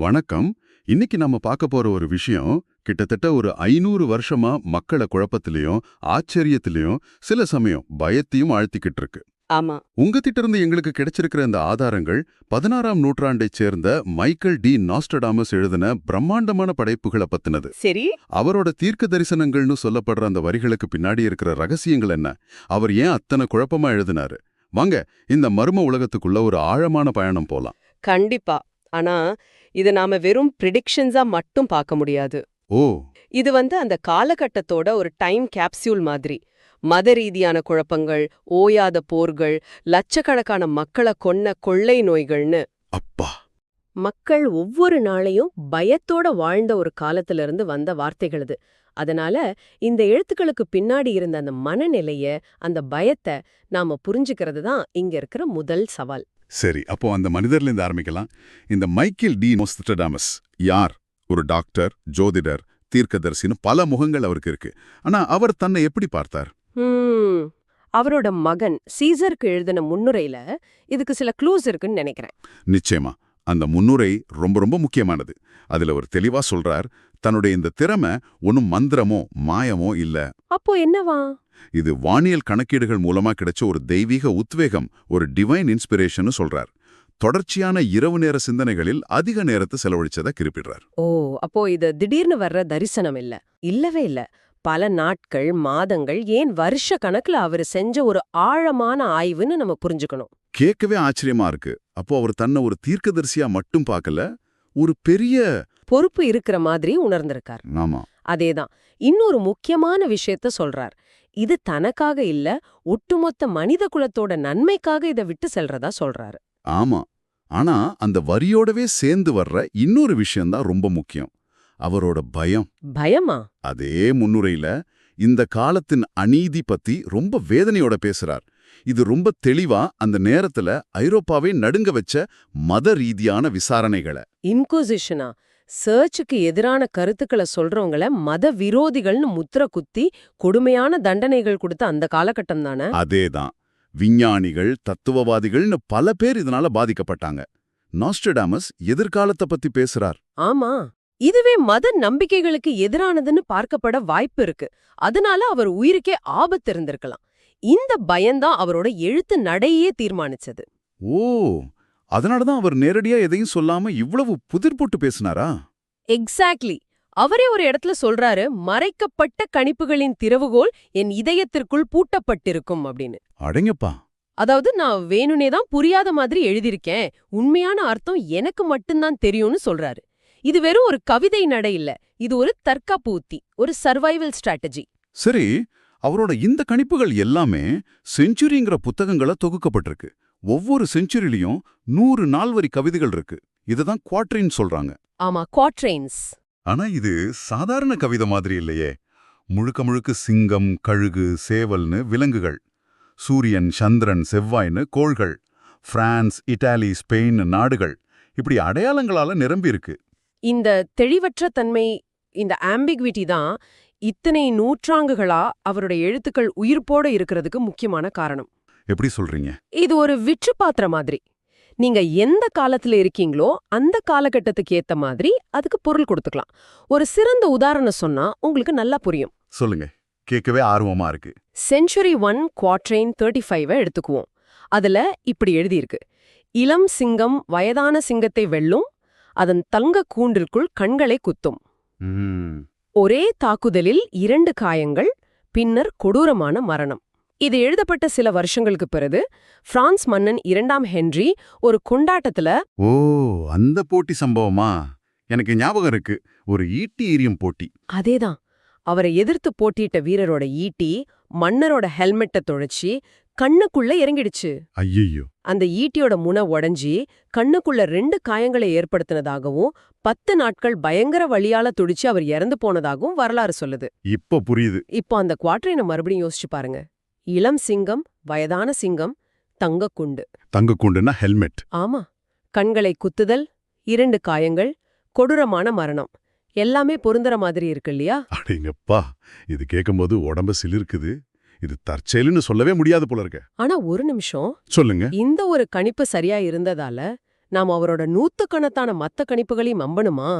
வணக்கம். இன்னைக்கு நம்ம பார்க்க போற ஒரு விஷயம் கிட்டத்தட்ட ஒரு 500 வருஷமா மக்களை குழப்பத்திலையும் ஆச்சரியத்திலையும் சில சமயம் பயத்தையும் ஆழ்த்திக்கிட்டு இருக்கு. ஆமா. உங்ககிட்ட இருந்து எங்களுக்கு கிடைச்சிருக்கிற இந்த ஆதாரங்கள் 16ஆம் நூற்றாண்டைச் சேர்ந்த மைக்கேல் டி நாஸ்டடாமஸ் எழுதின பிரம்மாண்டமான படைப்புகளை பத்தினது. சரி. அவரோட தீர்க்க தரிசனங்கள்னு சொல்லப்படுற அந்த வரிகளுக்கு பின்னாடி இருக்கிற ரகசியங்கள் என்ன, அவர் ஏன் அத்தனை குழப்பமா எழுதினாரு? வாங்க இந்த மர்ம உலகத்துக்குள்ள ஒரு ஆழமான பயணம் போலாம். கண்டிப்பா. ஆனா இத நாம வெறும் பிரிடிக்ஷன்ஸா மட்டும் பார்க்க முடியாது. ஓ. இது அந்த காலகட்டத்தோட ஒரு டைம் கேப்சியூல் மாதிரி. மத ரீதியான குழப்பங்கள், ஓயாத போர்கள், லட்சக்கணக்கான மக்களை கொன்ன கொள்ளை நோய்கள்னு அப்பா. மக்கள் ஒவ்வொரு நாளையும் பயத்தோட வாழ்ந்த ஒரு காலத்திலிருந்து வந்த வார்த்தைகள் இது. அதனால இந்த எழுத்துக்களுக்கு பின்னாடி இருந்த அந்த மனநிலைய, அந்த பயத்தை நாம புரிஞ்சுக்கிறது தான் இங்க இருக்கிற முதல் சவால். சரி, அப்போ அந்த மனிதர்ல இருந்து ஆரம்பிக்கலாம். இந்த மைக்கேல் டி நோஸ்ட்ரடாமஸ் யார்? ஒரு டாக்டர், ஜோதிடர், தீர்க்கதரிசின்னு பல முகங்கள் அவருக்கு இருக்கு. ஆனா அவர் தன்னை எப்படி பார்த்தார்? அவரோட மகன் சீசருக்கு எழுதின முன்னுரையில இதுக்கு சில க்ளூஸ் இருக்குன்னு நினைக்கிறேன். நிச்சயமா. அந்த முன்னுரை ரொம்ப ரொம்ப முக்கியமானது. அதுல ஒரு தெளிவா சொல்றார், தன்னுடைய இந்த திறமை ஒன்னும் மந்திரமோ மாயமோ இல்ல. அப்போ என்னவா? இது வானியல் கணக்கீடுகள் மூலமா கிடைச்ச ஒரு தெய்வீக உத்வேகம், ஒரு டிவைன் இன்ஸ்பிரேஷன் சொல்றார். தொடர்ச்சியான இரவு நேர சிந்தனைகளில் அதிக நேரத்தை செலவழிச்சதை குறிப்பிடுறார். ஓ, அப்போ இது திடீர்னு வர்ற தரிசனம் இல்ல. இல்லவே இல்ல. பல நாட்கள், மாதங்கள், ஏன் வருஷ கணக்குல அவரு செஞ்ச ஒரு ஆழமான ஆய்வுன்னு நம்ம புரிஞ்சுக்கணும். கேட்கவே ஆச்சரியமா இருக்கு. அப்போ அவர் தன்னை ஒரு தீர்க்கதரிசியா மட்டும் பார்க்கல, ஒரு பெரிய பொறுப்பு இருக்கிற மாதிரி உணர்ந்திருக்கார். ஆமா. அதேதான். இன்னொரு முக்கியமான விஷயத்த சொல்றார். இது தனக்காக இல்ல, ஒட்டுமொத்த மனித குலத்தோட நன்மைக்காக இதை விட்டு செல்றதா சொல்றாரு. ஆமா. ஆனா அந்த வரியோடவே சேர்ந்து வர்ற இன்னொரு விஷயம்தான் ரொம்ப முக்கியம். அவரோட பயம். பயமா? அதே முன்னுரையில இந்த காலத்தின் அநீதி பத்தி ரொம்ப வேதனையோட பேசுறார். இது ரொம்ப தெளிவா அந்த நேரத்துல ஐரோப்பாவை நடுங்க வச்ச மத ரீதியான விசாரணைகளை. இன்குசிஷனா? சர்ச்சுக்கு எதிரான கருத்துக்களை சொல்றவங்கள மத விரோதிகள்னு முத்திர குத்தி கொடுமையான தண்டனைகள் கொடுத்த அந்த காலகட்டம் தானே? அதேதான். விஞ்ஞானிகள், தத்துவவாதிகள்னு பல பேர் இதனால பாதிக்கப்பட்டாங்க. நாஸ்ட்ரடாமஸ் எதிர்காலத்தை பத்தி பேசுறார். ஆமா. இதுவே மத நம்பிக்கைகளுக்கு எதிரானதுன்னு பார்க்கப்பட வாய்ப்பு இருக்கு. அதனால அவர் உயிருக்கே ஆபத்து இருந்திருக்கலாம். இந்த பயம்தான் அவரோட எழுத்து நடையே தீர்மானிச்சது. ஓ, அதனாலதான் அவர் நேரடியா எதையும் சொல்லாம இவ்வளவு புதிர் போட்டு பேசினாரா? எக்ஸாக்ட்லி. அவரே ஒரு இடத்துல சொல்றாரு, மறைக்கப்பட்ட கணிப்புகளின் திறவுகோல் என் இதயத்திற்குள் பூட்டப்பட்டிருக்கும் அப்படின்னு. அடங்கப்பா. அதாவது நான் வேணுனே தான் புரியாத மாதிரி எழுதியிருக்கேன், உண்மையான அர்த்தம் எனக்கு மட்டும்தான் தெரியும்னு சொல்றாரு. இது வெறும் ஒரு கவிதை நடை இல்ல, இது ஒரு தற்காப்பு உத்தி, ஒரு சர்வைவல் ஸ்ட்ராட்டஜி. சரி, அவரோட இந்த கணிப்புகள் எல்லாமே செஞ்சுரிங்கிற புத்தகங்கள தொகுக்கப்பட்டிருக்கு. ஒவ்வொரு செஞ்சுரியிலையும் 100 நால்வரி கவிதைகள் இருக்கு. இதுதான் குவாட்ரைன் சொல்றாங்க. ஆமா, குவாட்ரைன்ஸ். ஆனா இது சாதாரண கவிதை மாதிரி இல்லையே. முழுக்க முழுக்க சிங்கம், கழுகு, சேவல்னு விலங்குகள், சூரியன், சந்திரன், செவ்வாய்னு கோள்கள், பிரான்ஸ், இட்டாலி, ஸ்பெயின் நாடுகள், இப்படி அடையாளங்களால நிரம்பி இருக்கு. இந்த தெளிவற்ற தன்மை, இந்த ஆம்பிக்விட்டி தான் இத்தனை நூற்றாண்டுகளா அவருடைய எழுத்துக்கள் உயிர்ப்போட இருக்கிறதுக்கு முக்கியமான காரணம். எப்படி சொல்றீங்க? இது ஒரு விற்று பாத்திர மாதிரி. நீங்க எந்த காலத்துல இருக்கீங்களோ அந்த காலகட்டத்துக்கு ஏத்த மாதிரி அதுக்கு பொருள் கொடுத்துக்கலாம். ஒரு சிறந்த உதாரணம் சொன்னா உங்களுக்கு நல்லா புரியும். சொல்லுங்க, கேட்கவே ஆர்வமா இருக்கு. செஞ்சுரி 1 குவாட்ரைன் 35 எடுத்துக்குவோம். அதுல இப்படி எழுதியிருக்கு: இளம் சிங்கம் வயதான சிங்கத்தை வெல்லும், அதன் தங்க கூண்டிற்குள் கண்களை குத்தும். ஒரே தாக்குதலில் 2 காயங்கள், பின்னர் கொடூரமான மரணம். இது எழுதப்பட்ட சில வருஷங்களுக்கு பிறகு பிரான்ஸ் மன்னன் 2ஆம் ஹென்றி ஒரு கொண்டாட்டத்துல. ஓ, அந்த போட்டி சம்பவமா? எனக்கு ஞாபகம் இருக்கு. ஒரு ஈட்டி எறியும் போட்டி. அதேதான். அவரை எதிர்த்து போட்டியிட்ட வீரரோட ஈட்டி மன்னரோட ஹெல்மெட்டை தொலைச்சி கண்ணுக்குள்ள இறங்கிடுச்சு. ஐயோ. அந்த ஈட்டியோட முனை உடைஞ்சி கண்ணுக்குள்ள 2 காயங்களை ஏற்படுத்தினதாகவும் 10 நாட்கள் பயங்கர வலியால துடிச்சு அவர் இறந்து போனதாகவும் வரலாறு சொல்லுது. இப்ப புரியுது. இப்போ அந்த குவாட்ரைனை மறுபடியும் யோசிச்சு பாருங்க. இளம் சிங்கம், வயதான சிங்கம், தங்கக்குண்டு. தங்கக்குண்டுனா ஹெல்மெட். ஆமா. கண்களை குத்துதல், 2 காயங்கள், கொடூரமான மரணம். எல்லாமே பொருந்துற மாதிரி இருக்கு இல்லையா? அடேங்கப்பா, இது கேட்கும்போது உடம்பு சிலிர்க்குது. இது தற்செயலுன்னு சொல்லவே முடியாது போல இருக்க. ஆனா ஒரு நிமிஷம் சொல்லுங்க. இந்த ஒரு கணிப்பு சரியா இருந்ததால நாம் அவரோட நூத்துக்கணக்கான மத்த கணிப்புகளையும் நம்பணுமா?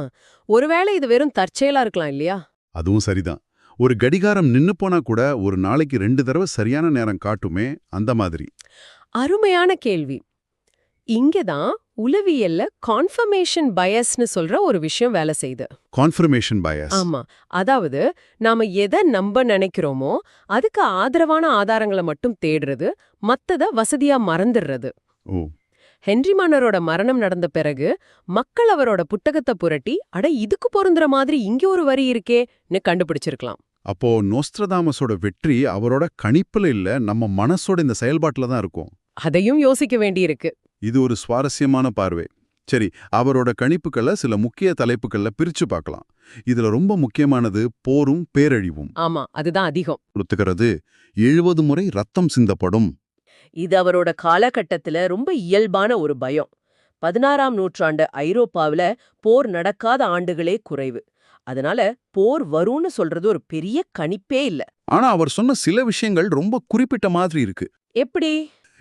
ஒருவேளை இது வெறும் தற்செயலா இருக்கலாம் இல்லையா? அதுவும் சரிதான். ஒரு கடிகாரம் நின்னு போனா கூட ஒரு நாளைக்கு 2 தடவை சரியான நேரம் காட்டுமே, அந்த மாதிரி. அருமையான கேள்வி. இங்கதான் உளவியல்ல கான்ஃபர்மேஷன் பயஸ்னு சொல்ற ஒரு விஷயம் வேலை செய்யுது. கான்ஃபர்மேஷன் பயஸ். ஆமா. அதாவது நாம எதை நம்ப நினைக்கிறோமோ அதுக்கு ஆதரவான ஆதாரங்களை மட்டும் தேடுறது, மத்தத வசதியா மறந்துடுறது. ஓ. ஹென்றி மன்னரோட மரணம் நடந்த பிறகு மக்கள் அவரோட புத்தகத்தை புரட்டி, அட இதுக்கு பொருந்துற மாதிரி இங்க ஒரு வரி இருக்கேன்னு கண்டுபிடிச்சிருக்கலாம். அப்போ நோஸ்ட்ரதாமஸோட வெற்றி அவரோட கணிப்புல இல்ல, நம்ம மனசோட இந்த செயல்பாட்டுல தான் இருக்கும். அதையும் யோசிக்க வேண்டியிருக்கு. இது ஒரு சுவாரஸ்யமான பார்வை. சரி, அவரோட கணிப்புகளை சில முக்கிய தலைப்புகள்ல பிரிச்சு பார்க்கலாம். இதுல ரொம்ப முக்கியமானது போரும் பேரழிவும். ஆமா, அதுதான் அதிகம். ஒத்துக்கிறது 70 முறை ரத்தம் சிந்தப்படும். இது அவரோட காலகட்டத்துல ரொம்ப இயல்பான ஒரு பயம். 16ஆம் நூற்றாண்டு ஐரோப்பாவுல போர் நடக்காத ஆண்டுகளே குறைவு. அதனால போர் வரும்னு சொல்றது ஒரு பெரிய கணிப்பே இல்ல. ஆனா அவர் சொன்ன சில விஷயங்கள் ரொம்ப குறிப்பிட்ட மாதிரி இருக்கு. எப்படி?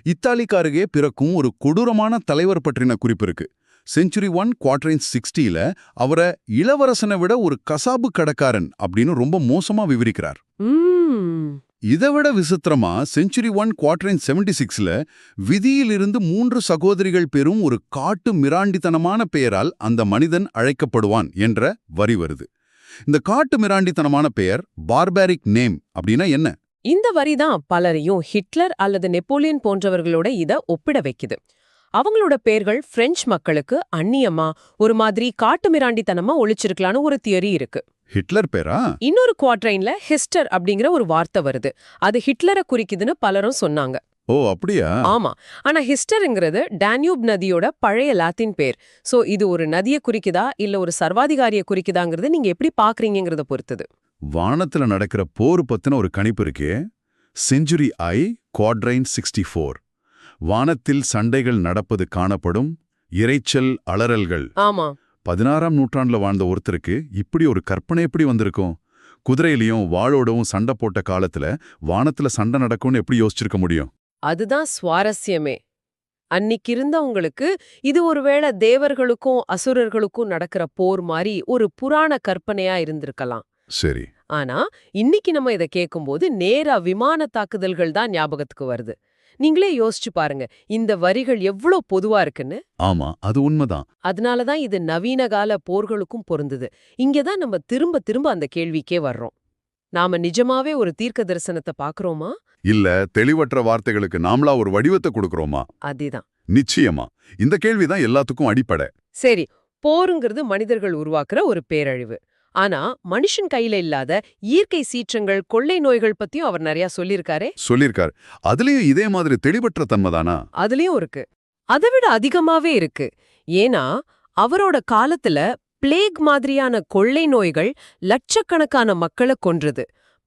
இத்தாலிக்கு அருகே பிறக்கும் ஒரு கொடூரமான தலைவர் பற்றின குறிப்பு இருக்கு. செஞ்சுரி 1 குவாட்ரைன் 60ல அவரை இளவரசனை விட ஒரு கசாபு கடைக்காரன் அப்படின்னு ரொம்ப மோசமா விவரிக்கிறார். இதைவிட விசித்திரமா செஞ்சுரி 1 குவாட்ரைன் 76ல விதியிலிருந்து 3 சகோதரிகள் பெறும் ஒரு காட்டு மிராண்டித்தனமான பெயரால் அந்த மனிதன் அழைக்கப்படுவான் என்ற வரி வருது. இந்த காட்டு மிராண்டித்தனமான பெயர் பார்பாரிக் நேம் அப்படின்னா என்ன? இந்த வரிதான் பலரையும் ஹிட்லர் அல்லது நெப்போலியன் போன்றவர்களோட இத ஒப்பிட வைக்குது. அவங்களோட பேர்கள் பிரெஞ்சு மக்களுக்கு அந்நியமா ஒரு மாதிரி காட்டு மிராண்டித்தனமா ஒழிச்சிருக்கலான்னு ஒரு தியரி இருக்கு. ஹிட்லர் பேரா? இன்னொரு குவாட்ரைன்ல ஹிஸ்டர் அப்படிங்கிற ஒரு வார்த்தை வருது. அது ஹிட்லரை குறிக்குதுன்னு பலரும் சொன்னாங்க. ஓ, அப்படியா? ஆமா. ஆனா ஹிஸ்டர்ங்கிறது டான்யூப் நதியோட பழைய லாத்தின் பேர். சோ இது ஒரு நதியை குறிக்குதா இல்ல ஒரு சர்வாதிகாரியை குறிக்குதாங்கிறது நீங்க எப்படி பாக்குறீங்கிறத பொறுத்தது. வானத்துல நடக்கிற போர் பத்தின ஒரு கணிப்பு இருக்கே, செஞ்சுரி ஐ குவாட்ரைன் 64. வானத்தில் சண்டைகள் நடப்பது காணப்படும், இரைச்சல் அலறல்கள். ஆமா. 16ஆம் நூற்றாண்டுல வாழ்ந்த ஒருத்தருக்கு இப்படி ஒரு கற்பனை எப்படி வந்திருக்கும்? குதிரையிலையும் வாளோடவும் சண்டை போட்ட காலத்துல வானத்துல சண்டை நடக்கும்னு எப்படி யோசிச்சிருக்க முடியும்? அதுதான் சுவாரஸ்யமே. அன்னிக்கு இருந்தவங்களுக்கு இது ஒருவேளை தேவர்களுக்கும் அசுரர்களுக்கும் நடக்கிற போர் மாதிரி ஒரு புராண கற்பனையா இருந்திருக்கலாம். சரி. ஆனா இன்னைக்கு நம்ம இத கேட்கும்போது நேரா விமான தாக்குதல்கள் தான் ஞாபகத்துக்கு வருது. நீங்களே யோசிச்சு பாருங்க, இந்த வரிகள் எவ்வளவு பொதுவா இருக்குன்னு. ஆமா, அது உண்மைதான். அதனாலதான் இது நவீன கால போர்களுக்கும் பொருந்துது. இங்கதான் நம்ம திரும்ப திரும்ப அந்த கேள்விக்கே வர்றோம். நாம நிஜமாவே ஒரு தீர்க்க தரிசனத்தை பாக்குறோமா? இல்ல தெளிவற்ற வார்த்தைகளுக்கு நாமளா ஒரு வடிவத்தை கொடுக்கறோமா? அதேதான். நிச்சயமா. இந்த கேள்விதான் எல்லாத்துக்கும் அடிப்படை. சரி, போருங்கிறது மனிதர்கள் உருவாக்குற ஒரு பேரழிவு. ஆனா மனுஷன் கையில இல்லாத இயற்கை சீற்றங்கள், கொள்ளை நோய்கள் பத்தியும் அவர் நிறைய சொல்லியிருக்காரே. சொல்லியிருக்கார். அதுலயும் இதே மாதிரி தெளிவற்ற தன்மைதானா? அதுலயும் இருக்கு. அதை விட அதிகமாவே இருக்கு. ஏன்னா அவரோட காலத்துல பிளேக் மாதிரியான கொள்ளை நோய்கள் லட்சக்கணக்கான மக்களை கொன்றது.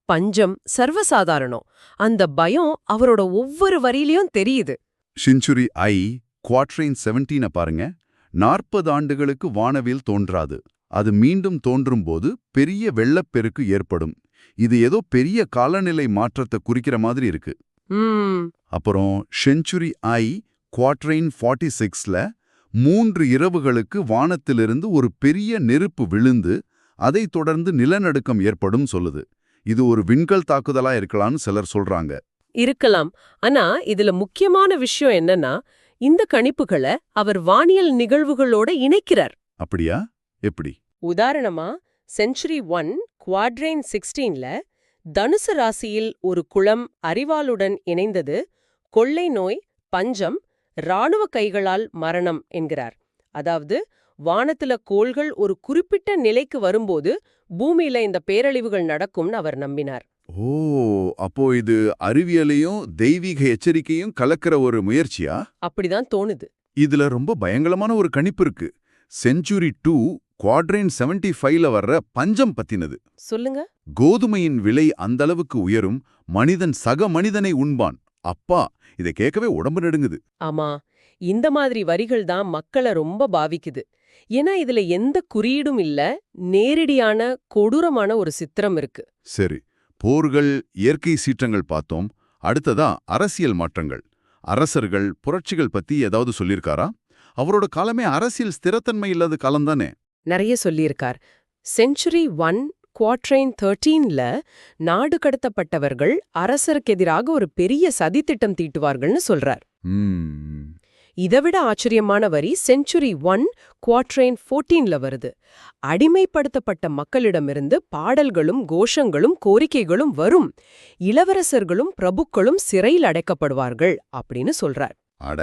பஞ்சம் சர்வசாதாரணம். அந்த பயம் அவரோட ஒவ்வொரு வரியிலயும் தெரியுது. செஞ்சுரி ஐ குவாட்ரைன் 17 பாருங்க. 40 ஆண்டுகளுக்கு வானவில் தோன்றாது. அது மீண்டும் தோன்றும்போது பெரிய வெள்ளப்பெருக்கு ஏற்படும். இது ஏதோ பெரிய காலநிலை மாற்றத்தை குறிக்கிற மாதிரி இருக்கு. அப்புறம் செஞ்சுரி ஐ குவாட்ரைன் 46ல 3 இரவுகளுக்கு வானத்திலிருந்து ஒரு பெரிய நெருப்பு விழுந்து அதை தொடர்ந்து நிலநடுக்கம் ஏற்படும் சொல்லுது. இது ஒரு விண்கல் தாக்குதலா இருக்கலாம்னு சிலர் சொல்றாங்க. இருக்கலாம். ஆனா இதுல முக்கியமான விஷயம் என்னன்னா, இந்த கணிப்புகளை அவர் வானியல் நிகழ்வுகளோட இணைக்கிறார். அப்படியா? எப்படி? உதாரணமா செஞ்சுரி 1 குவாட்ரைன் 16ல தனுசு ராசியில் ஒரு குளம் அரிவாளுடன் இணைந்தது, கொள்ளை நோய், பஞ்சம், இராணுவ கைகளால் மரணம் என்கிறார். அதாவது வானத்துல கோள்கள் ஒரு குறிப்பிட்ட நிலைக்கு வரும்போது பூமியில இந்த பேரழிவுகள் நடக்கும்னு அவர் நம்பினார். ஓ, அப்போ இது அறிவியலையும் தெய்வீக எச்சரிக்கையும் கலக்கிற ஒரு முயற்சியா? அப்படிதான் தோணுது. இதுல ரொம்ப பயங்கரமான ஒரு கணிப்பு இருக்கு. செஞ்சுரி 2 குவாட்ரைன் 75ல வர்ற பஞ்சம் பத்தினது. சொல்லுங்க. கோதுமையின் விலை அந்த அளவுக்கு உயரும், மனிதன் சக மனிதனை உண்பான். அப்பா, இதை கேட்கவே உடம்பு நடுங்குது. ஆமா, இந்த மாதிரி வரிகள் தான் மக்களை ரொம்ப பாவிக்குது. ஏன்னா இதுல எந்த குறியீடும் இல்ல, நேரடியான கொடூரமான ஒரு சித்திரம் இருக்கு. சரி, போர்கள், இயற்கை சீற்றங்கள் பார்த்தோம். அடுத்ததா அரசியல் மாற்றங்கள். அரசர்கள், புரட்சிகள் பத்தி ஏதாவது சொல்லிருக்காரா? அவரோட காலமே அரசியல் ஸ்திரத்தன்மை இல்லாத காலம்தானே. நிறைய சொல்லியிருக்கார். செஞ்சுரி 1 குவாட்ரைன் 13ல நாடு கடத்தப்பட்டவர்கள் அரசருக்கு எதிராக ஒரு பெரிய சதித்திட்டம் தீட்டுவார்கள்னு சொல்றார். ம். இதைவிட ஆச்சரியமான வரி செஞ்சுரி 1 குவாட்ரைன் 14ல வருது. அடிமைப்படுத்தப்பட்ட மக்களிடமிருந்து பாடல்களும் கோஷங்களும் கோரிக்கைகளும் வரும். இளவரசர்களும் பிரபுக்களும் சிறையில் அடைக்கப்படுவார்கள் அப்படின்னு சொல்றார். அட,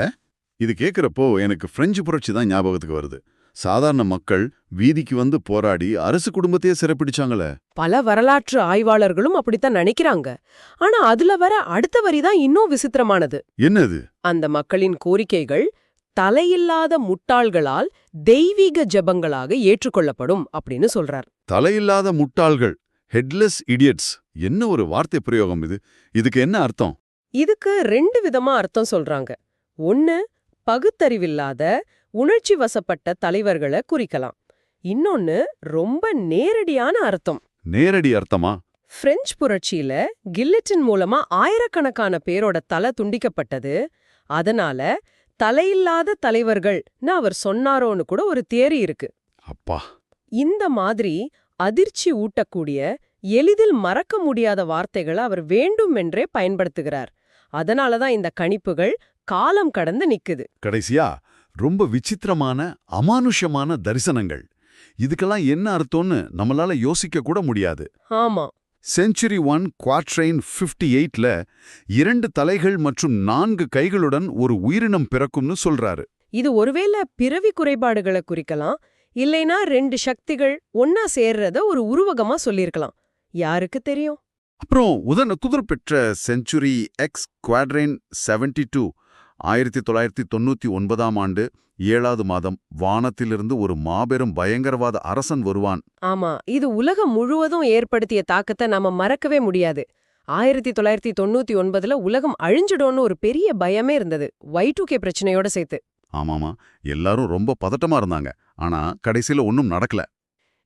இது கேக்குறப்போ எனக்கு பிரெஞ்சு புரட்சி தான் ஞாபகத்துக்கு வருது. சாதாரண மக்கள் வீதிக்கு வந்து போராடி அரசு குடும்பத்தையே சிறைப்பிடிச்சாங்களே. பல வரலாற்று ஆய்வாளர்களும் அப்படித்தான் நினைக்கிறாங்க. ஆனா அதுல வர அடுத்த வரிதான் இன்னும் விசித்திரமானது. என்னது? அந்த மக்களின் கோரிக்கைகள் தலையில்லாத முட்டாள்களால் தெய்வீக ஜெபங்களாக ஏற்றுக்கொள்ளப்படும் அப்படின்னு சொல்றார். தலையில்லாத முட்டாள்கள், ஹெட்லெஸ் இடியட்ஸ். என்ன ஒரு வார்த்தை பிரயோகம் இது! இதுக்கு என்ன அர்த்தம்? இதுக்கு 2 விதமா அர்த்தம் சொல்றாங்க. ஒன்னு, பகுத்தறிவில்லாத உணர்ச்சி வசப்பட்ட தலைவர்களை குறிக்கலாம். இன்னொன்னு ரொம்ப நேரடியான அர்த்தம். நேரடி அர்த்தமா? பிரெஞ்சு புரட்சியில கில்லட்டின் மூலமா ஆயிரக்கணக்கான பேரோட தலை துண்டிக்கப்பட்டது. அதனால தலையில்லாத தலைவர்கள்னு அவர் சொன்னாரோன்னு கூட ஒரு தியரி இருக்கு. அப்பா! இந்த மாதிரி அதிர்ச்சி ஊட்டக்கூடிய, எளிதில் மறக்க முடியாத வார்த்தைகளை அவர் வேண்டுமென்றே பயன்படுத்துகிறார். அதனாலதான் இந்த கணிப்புகள் காலம் கடந்து நிக்குது. கடைசியா ரொம்ப விசித்திரமான அமானுஷ்யமான தரிசனங்கள். இதுக்கெல்லாம் என்ன அர்த்தம்னு நம்மளால யோசிக்க கூட முடியாது. ஆமா. செஞ்சுரி 1 குவாட்ரைன் 58ல 2 தலைகள் மற்றும் 4 கைகளுடன் ஒரு உயிரினம் பிறக்கும்னு சொல்றாரு. இது ஒருவேளை பிறவி குறைபாடுகளை குறிக்கலாம், இல்லைனா 2 சக்திகள் ஒன்னா சேர்றத ஒரு உருவகமா சொல்லியிருக்கலாம். யாருக்கு தெரியும்? அப்புறம் உதன பெற்ற செஞ்சுரி எக்ஸ் குவாட்ரைன் 72 1999ஆம் ஆண்டு 7வது மாதம் வானத்திலிருந்து ஒரு மாபெரும் பயங்கரவாத அரசன் வருவான். ஆமா, இது உலகம் முழுவதும் ஏற்படுத்திய தாக்கத்தை நாம மறக்கவே முடியாது. 1999ல உலகம் அழிஞ்சிடும்னு ஒரு பெரிய பயமே இருந்தது, Y2K பிரச்சனையோட சேர்த்து. ஆமாமா, எல்லாரும் ரொம்ப பதட்டமா இருந்தாங்க. ஆனா கடைசியில ஒன்னும் நடக்கல.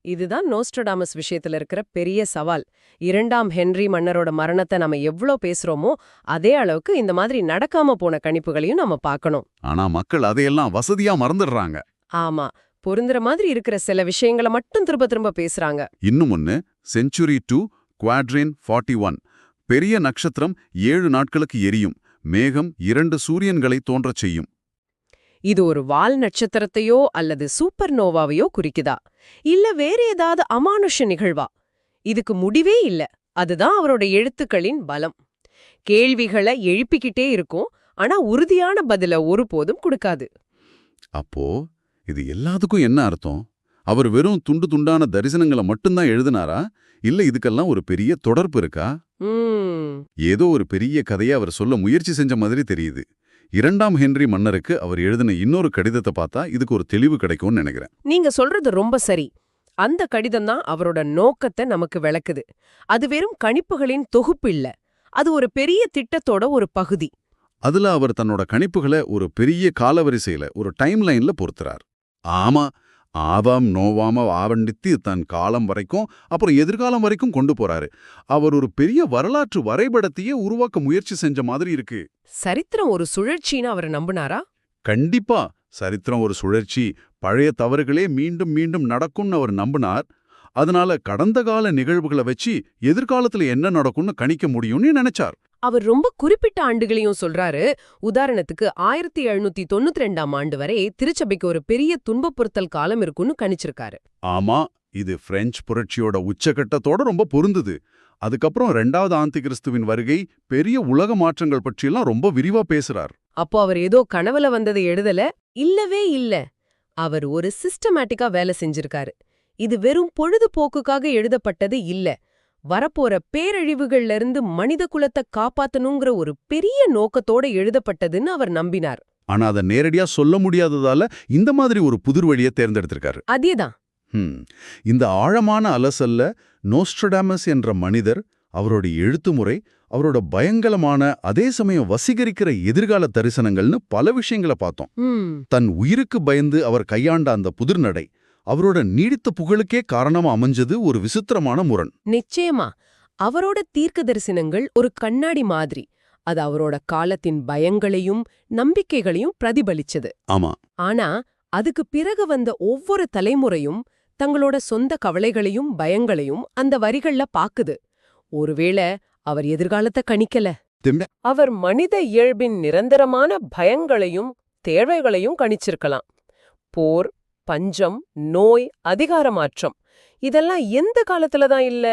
இதுதான் நோஸ்ட்ரடாமஸ் விஷயத்துல இருக்கிற பெரிய சவால். 2ஆம் ஹென்றி மன்னரோட மரணத்தை நாம எவ்ளோ பேசுறோமோ அதே அளவுக்கு இந்த மாதிரி நடக்காம போன கணிப்புகளையும் நாம பார்க்கணும். ஆனா மக்கள் அதையெல்லாம் வசதியா மறந்துடுறாங்க. ஆமா, பொருந்துற மாதிரி இருக்கிற சில விஷயங்களை மட்டும் திரும்ப திரும்ப பேசுறாங்க. இன்னும் ஒன்னு, செஞ்சுரி 2 குவாட்ரைன் 41. பெரிய நட்சத்திரம் 7 நாட்களுக்கு எரியும். மேகம் 2 சூரியன்களை தோன்றச் செய்யும். இது ஒரு வால் நட்சத்திரத்தையோ அல்லது சூப்பர் நோவாவையோ குறிக்குதா, இல்ல வேற ஏதாவது அமானுஷ நிகழ்வா? இதுக்கு முடிவே இல்ல. அதுதான் அவரோட எழுத்துக்களின் பலம். கேள்விகளை எழுப்பிக்கிட்டே இருக்கும், ஆனா உறுதியான பதில ஒருபோதும் கொடுக்காது. அப்போ இது எல்லாத்துக்கும் என்ன அர்த்தம்? அவர் வெறும் துண்டு துண்டான தரிசனங்களை மட்டும்தான் எழுதினாரா, இல்ல இதுக்கெல்லாம் ஒரு பெரிய தொடர்பு இருக்கா? ஏதோ ஒரு பெரிய கதையை அவர் சொல்ல முயற்சி செஞ்ச மாதிரி தெரியுது. 2ஆம் ஹென்றி மன்னருக்கு அவர் எழுதின இன்னொரு கடிதத்தை பார்த்தா இதுக்கு ஒரு தெளிவு கிடைக்கும்னு நினைக்கிறேன். நீங்க சொல்றது ரொம்ப சரி. அந்த கடிதம் தான் அவரோட நோக்கத்தை நமக்கு விளக்குது. அது வெறும் கணிப்புகளின் தொகுப்பு இல்ல, அது ஒரு பெரிய திட்டத்தோட ஒரு பகுதி. அதுல அவர் தன்னோட கணிப்புகளை ஒரு பெரிய காலவரிசையில, ஒரு டைம் லைன்ல பொறுத்துறார். ஆமா, ஆவாம் நோவாம ஆவண்டித்து தன் காலம் வரைக்கும் அப்புறம் எதிர்காலம் வரைக்கும் கொண்டு போறாரு. அவர் ஒரு பெரிய வரலாற்று வரைபடத்தையே உருவாக்க முயற்சி செஞ்ச மாதிரி இருக்கு. சரித்திரம் ஒரு சுழற்சின்னு அவர் நம்பினாரா? கண்டிப்பா, சரித்திரம் ஒரு சுழற்சி. பழைய தவறுகளே மீண்டும் மீண்டும் நடக்கும்னு அவர் நம்பினார். அதனால கடந்த கால நிகழ்வுகளை வச்சு எதிர்காலத்துல என்ன நடக்கும்னு கணிக்க முடியும்னு நினைச்சார். அவர் ரொம்ப குறிப்பிட்ட ஆண்டுகளையும் சொல்றாரு. உதாரணத்துக்கு 1792ஆம் ஆண்டு வரை திருச்சபைக்கு ஒரு பெரிய துன்பப்புறுத்தல் காலம் இருக்குன்னு கணிச்சிருக்காரு. ஆமா, இது பிரெஞ்சு புரட்சியோட உச்சகட்டத்தோட ரொம்ப பொருந்துது. அதுக்கப்புறம் 2வது ஆந்திகிறிஸ்துவின் வருகை, பெரிய உலக மாற்றங்கள் பற்றியெல்லாம் ரொம்ப விரிவா பேசுறார். அப்போ அவர் ஏதோ கனவுல வந்ததை எழுதல, இல்லவே இல்ல. அவர் ஒரு சிஸ்டமேட்டிக்கா வேலை செஞ்சிருக்காரு. இது வெறும் பொழுதுபோக்குக்காக எழுதப்பட்டது இல்ல. வரப்போற பேரழிவுகள்ல இருந்து மனித குலத்தை காப்பாத்தணுங்கிற ஒரு பெரிய நோக்கத்தோட எழுதப்பட்டதுன்னு அவர் நம்பினார். ஆனா அதை நேரடியா சொல்ல முடியாததால இந்த மாதிரி ஒரு புதிர் வழியை தேர்ந்தெடுத்திருக்காரு. அதேதான். இந்த ஆழமான அலசல்ல நோஸ்ட்ரடாமஸ் என்ற மனிதர், அவரோட எழுத்துமுறை, அவரோட பயங்கரமான அதே சமயம் வசீகரிக்கிற எதிர்கால தரிசனங்கள்னு பல விஷயங்களை பார்த்தோம். தன் உயிருக்கு பயந்து அவர் கையாண்ட அந்த புதிர்நடை அவரோட நீடித்த புகழுக்கே காரணமா அமைஞ்சது ஒரு விசித்திரமான முரண். நிச்சயமா. அவரோட தீர்க்க தரிசனங்கள் ஒரு கண்ணாடி மாதிரி. அது அவரோட காலத்தின் பயங்களையும் நம்பிக்கைகளையும் பிரதிபலிச்சது. ஆமா. ஆனா அதுக்கு பிறகு வந்த ஒவ்வொரு தலைமுறையும் தங்களோட சொந்த கவலைகளையும் பயங்களையும் அந்த வரிகள்ல பாக்குது. ஒருவேளை அவர் எதிர்காலத்தை கணிக்கல. அவர் மனித இயல்பின் நிரந்தரமான பயங்களையும் தேவைகளையும் கணிச்சிருக்கலாம். போர், பஞ்சம், நோய், அதிகார மாற்றம் இதெல்லாம் எந்த காலத்துலதான் இல்ல?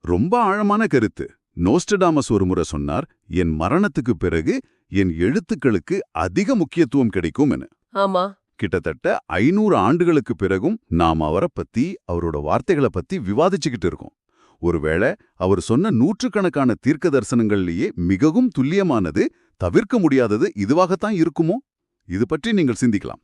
ரொம்ப ஆழமான கருத்து. நோஸ்டடாமஸ் ஒரு முறை சொன்னார், என் மரணத்துக்கு பிறகு என் எழுத்துக்களுக்கு அதிக முக்கியத்துவம் கிடைக்கும் என. ஆமா. கிட்டத்தட்ட 500 ஆண்டுகளுக்கு பிறகும் நாம் அவரை பத்தி, அவரோட வார்த்தைகளை பத்தி விவாதிச்சுக்கிட்டு இருக்கோம். ஒருவேளை அவர் சொன்ன நூற்றுக்கணக்கான தீர்க்க தரிசனங்கள்லயே மிகவும் துல்லியமானது, தவிர்க்க முடியாதது இதுவாகத்தான் இருக்குமோ? இது பற்றி நீங்கள் சிந்திக்கலாம்.